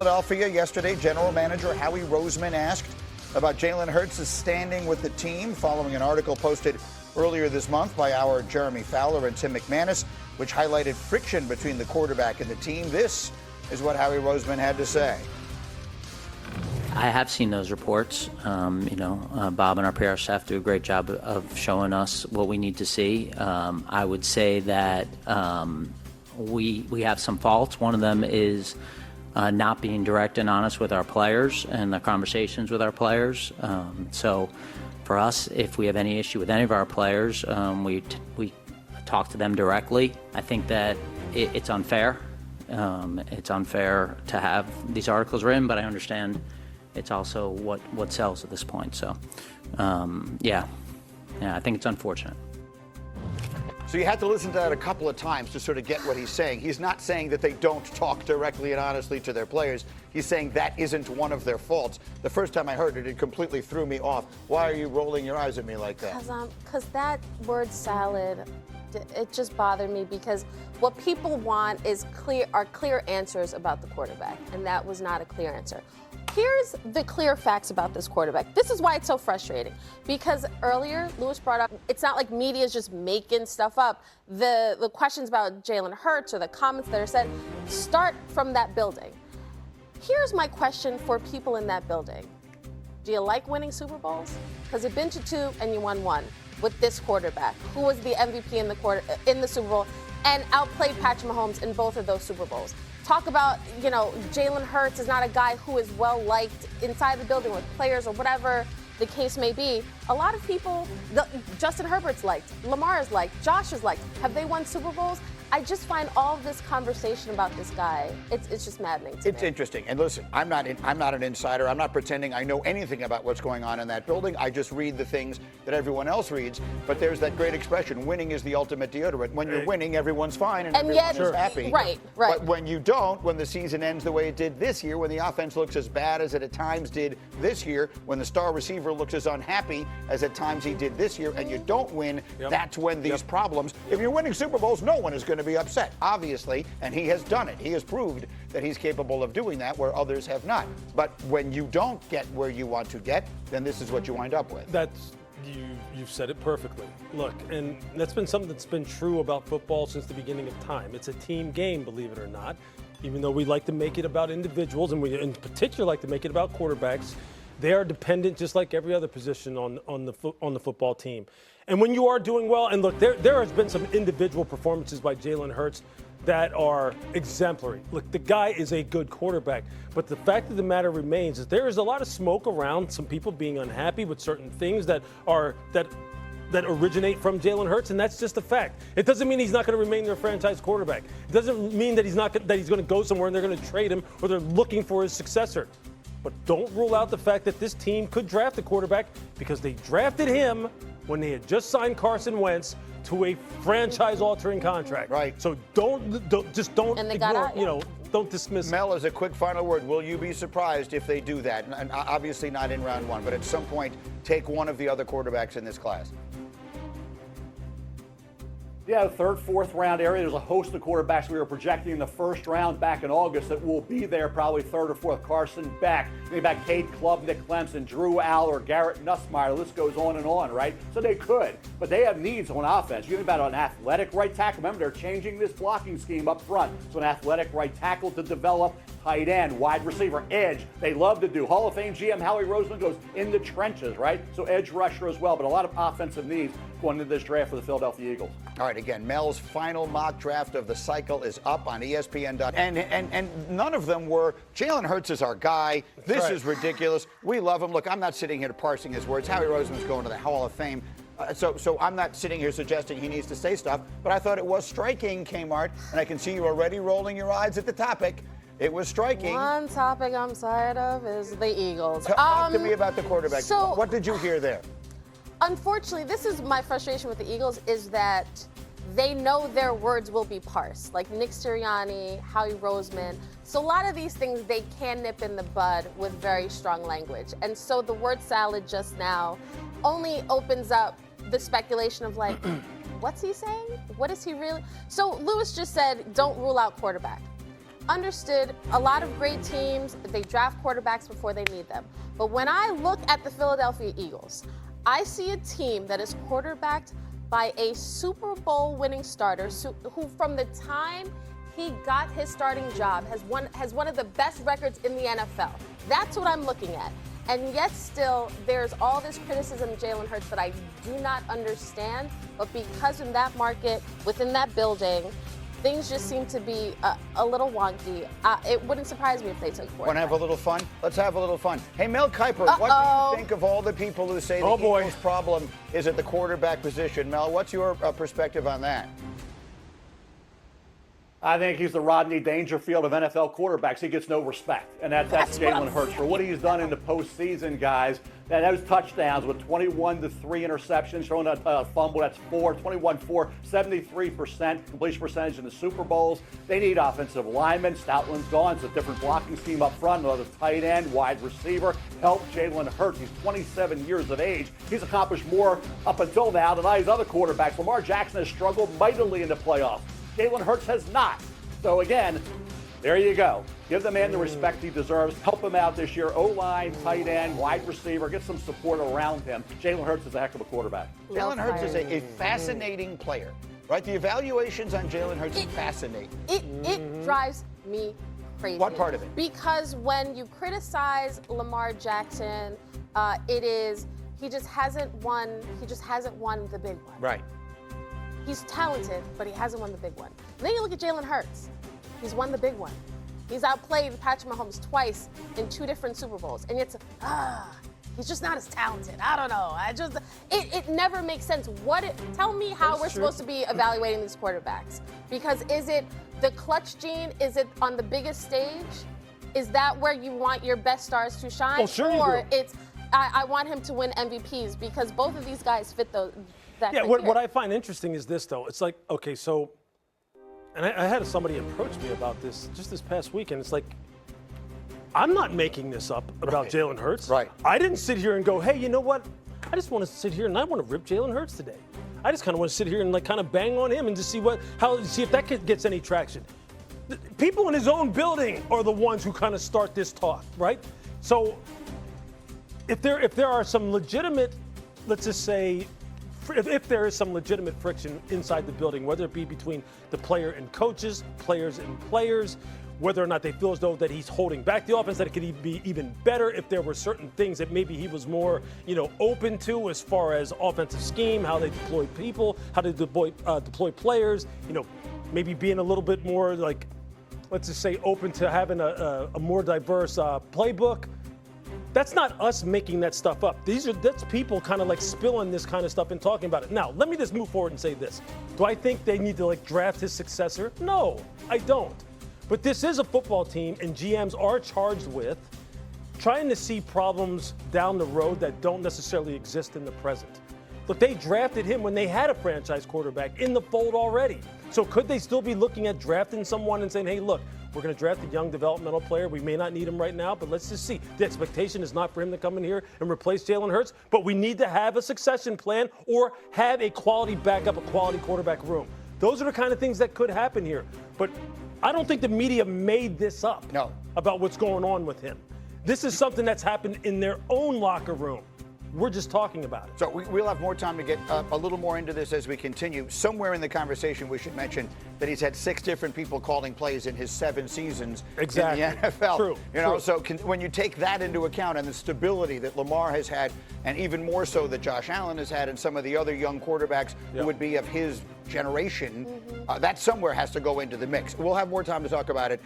Philadelphia yesterday, General Manager Howie Roseman asked about Jalen Hurts' standing with the team following an article posted earlier this month by our Jeremy Fowler and Tim McManus, which highlighted friction between the quarterback and the team. This is what Howie Roseman had to say. I have seen those reports. Bob and our PR staff do a great job of showing us what we need to see. I would say that we have some faults. One of them is not being direct and honest with our players and the conversations with our players. So for us, if we have any issue with any of our players, we talk to them directly. I think that it's unfair. It's unfair to have these articles written, but I understand it's also what sells at this point. So, yeah, I think it's unfortunate. So you had to listen to that a couple of times to sort of get what he's saying. He's not saying that they don't talk directly and honestly to their players. He's saying that isn't one of their faults. The first time I heard it, it completely threw me off. Why are you rolling your eyes at me like that? Because that word salad, it just bothered me because what people want is clear answers about the quarterback, and that was not a clear answer. Here's the clear facts about this quarterback. This is why it's so frustrating. Because earlier, Lewis brought up, it's not like media is just making stuff up. The questions about Jalen Hurts or the comments that are said start from that building. Here's my question for people in that building. Do you like winning Super Bowls? Because you've been to 2 and you won 1 with this quarterback, who was the MVP in the Super Bowl and outplayed Patrick Mahomes in both of those Super Bowls. Talk about, Jalen Hurts is not a guy who is well liked inside the building with players or whatever the case may be. A lot of people, Justin Herbert's liked, Lamar is liked, Josh is liked. Have they won Super Bowls? I just find all of this conversation about this guy, it's just maddening to me. It's interesting. And listen, I'm not an insider. I'm not pretending I know anything about what's going on in that building. I just read the things that everyone else reads. But there's that great expression, winning is the ultimate deodorant. When you're winning, everyone's fine and everyone's happy. Right. But when you don't, when the season ends the way it did this year, when the offense looks as bad as it at times did this year, when the star receiver looks as unhappy as at times he did this year, and you don't win, that's when these problems. If you're winning Super Bowls, no one is going to be upset, obviously, and he has done it. He has proved that he's capable of doing that where others have not. But when you don't get where you want to get, then this is what you wind up with. You've said it perfectly. Look, and that's been something that's been true about football since the beginning of time. It's a team game, believe it or not. Even though we like to make it about individuals, and we in particular like to make it about quarterbacks, they are dependent just like every other position on the football team. And when you are doing well, and look, there has been some individual performances by Jalen Hurts that are exemplary. Look, the guy is a good quarterback, but the fact of the matter remains is there is a lot of smoke around some people being unhappy with certain things that originate from Jalen Hurts, and that's just a fact. It doesn't mean he's not going to remain their franchise quarterback. It doesn't mean that he's going to go somewhere and they're going to trade him or they're looking for his successor. But don't rule out the fact that this team could draft a quarterback because they drafted him when they had just signed Carson Wentz to a franchise-altering contract. Right. So don't ignore, don't dismiss. Mel, as a quick final word, will you be surprised if they do that? And obviously not in round 1, but at some point take one of the other quarterbacks in this class. Yeah, the 3rd, 4th round area. There's a host of quarterbacks we were projecting in the first round back in August that will be there probably 3rd or 4th. Carson Beck, think about Cade Klubnik, Clemson, Drew Aller, Garrett Nussmeier. The list goes on, right? So they could, but they have needs on offense. You think about an athletic right tackle. Remember, they're changing this blocking scheme up front. So an athletic right tackle to develop, tight end, wide receiver, edge. They love to do. Hall of Fame GM Howie Roseman goes in the trenches, right? So edge rusher as well, but a lot of offensive needs going into this draft for the Philadelphia Eagles. All right, again, Mel's final mock draft of the cycle is up on ESPN. And none of them were, Jalen Hurts is our guy. This is ridiculous. We love him. Look, I'm not sitting here parsing his words. Howie Roseman's going to the Hall of Fame. So I'm not sitting here suggesting he needs to say stuff, but I thought it was striking, Kmart, and I can see you already rolling your eyes at the topic. It was striking. One topic I'm tired of is the Eagles. Talk to me about the quarterback. So, what did you hear there? Unfortunately, this is my frustration with the Eagles, is that they know their words will be parsed, like Nick Sirianni, Howie Roseman. So a lot of these things they can nip in the bud with very strong language. And so the word salad just now only opens up the speculation of like, what's he saying? What is he really? So Lewis just said, don't rule out quarterback. understood a lot of great teams, they draft quarterbacks before they need them. But when I look at the Philadelphia Eagles, I see a team that is quarterbacked by a Super Bowl winning starter who from the time he got his starting job has one of the best records in the NFL. That's what I'm looking at. And yet still, there's all this criticism of Jalen Hurts that I do not understand. But because in that market, within that building, things just seem to be a little wonky. It wouldn't surprise me if they took quarterback. Want to have a little fun? Let's have a little fun. Hey, Mel Kiper, what do you think of all the people who say the Eagles' problem is at the quarterback position? Mel, what's your perspective on that? I think he's the Rodney Dangerfield of NFL quarterbacks. He gets no respect, and that's Jalen Hurts. For what he's done in the postseason, guys, those touchdowns with 21-3 interceptions, throwing a fumble, that's 21-4, 73% completion percentage in the Super Bowls. They need offensive linemen. Stoutland's gone. It's a different blocking scheme up front, another tight end, wide receiver. Help Jalen Hurts. He's 27 years of age. He's accomplished more up until now than all these other quarterbacks. Lamar Jackson has struggled mightily in the playoffs. Jalen Hurts has not. So again, there you go. Give the man the respect he deserves. Help him out this year. O-line, tight end, wide receiver. Get some support around him. Jalen Hurts is a heck of a quarterback. Jalen Hurts is a fascinating player, right? The evaluations on Jalen Hurts is fascinating. It drives me crazy. What part of it? Because when you criticize Lamar Jackson, he just hasn't won the big one. Right. He's talented, but he hasn't won the big one. And then you look at Jalen Hurts. He's won the big one. He's outplayed Patrick Mahomes twice in 2 different Super Bowls. And it's, he's just not as talented. I don't know. It never makes sense. Tell me how we're supposed to be evaluating these quarterbacks. Because is it the clutch gene? Is it on the biggest stage? Is that where you want your best stars to shine? Well, sure or it's, I want him to win MVPs because both of these guys fit those. Yeah, what I find interesting is this, though. It's like, okay, so, and I had somebody approach me about this just this past week, and it's like, I'm not making this up about Jalen Hurts. Right. I didn't sit here and go, hey, you know what? I just want to sit here and I want to rip Jalen Hurts today. I just kind of want to sit here and like kind of bang on him and just see if that gets any traction. The people in his own building are the ones who kind of start this talk, right? So, if there are some legitimate, let's just say, if there is some legitimate friction inside the building, whether it be between the player and coaches, players and players, whether or not they feel as though that he's holding back the offense, that it could be even better if there were certain things that maybe he was more, open to as far as offensive scheme, how they deploy people, how they deploy players, maybe being a little bit more like, let's just say, open to having a more diverse playbook. That's not us making that stuff up. That's people kind of like spilling this kind of stuff and talking about it. Now, let me just move forward and say this. Do I think they need to draft his successor? No, I don't. But this is a football team, and GMs are charged with trying to see problems down the road that don't necessarily exist in the present. Look, they drafted him when they had a franchise quarterback in the fold already. So could they still be looking at drafting someone and saying, hey, look, we're going to draft a young developmental player. We may not need him right now, but let's just see. The expectation is not for him to come in here and replace Jalen Hurts, but we need to have a succession plan or have a quality backup, a quality quarterback room. Those are the kind of things that could happen here. But I don't think the media made this up about what's going on with him. This is something that's happened in their own locker room. We're just talking about it. So we'll have more time to get a little more into this as we continue. Somewhere in the conversation, we should mention that he's had 6 different people calling plays in his 7 seasons in the NFL. True. So when you take that into account and the stability that Lamar has had, and even more so that Josh Allen has had, and some of the other young quarterbacks who would be of his generation, that somewhere has to go into the mix. We'll have more time to talk about it.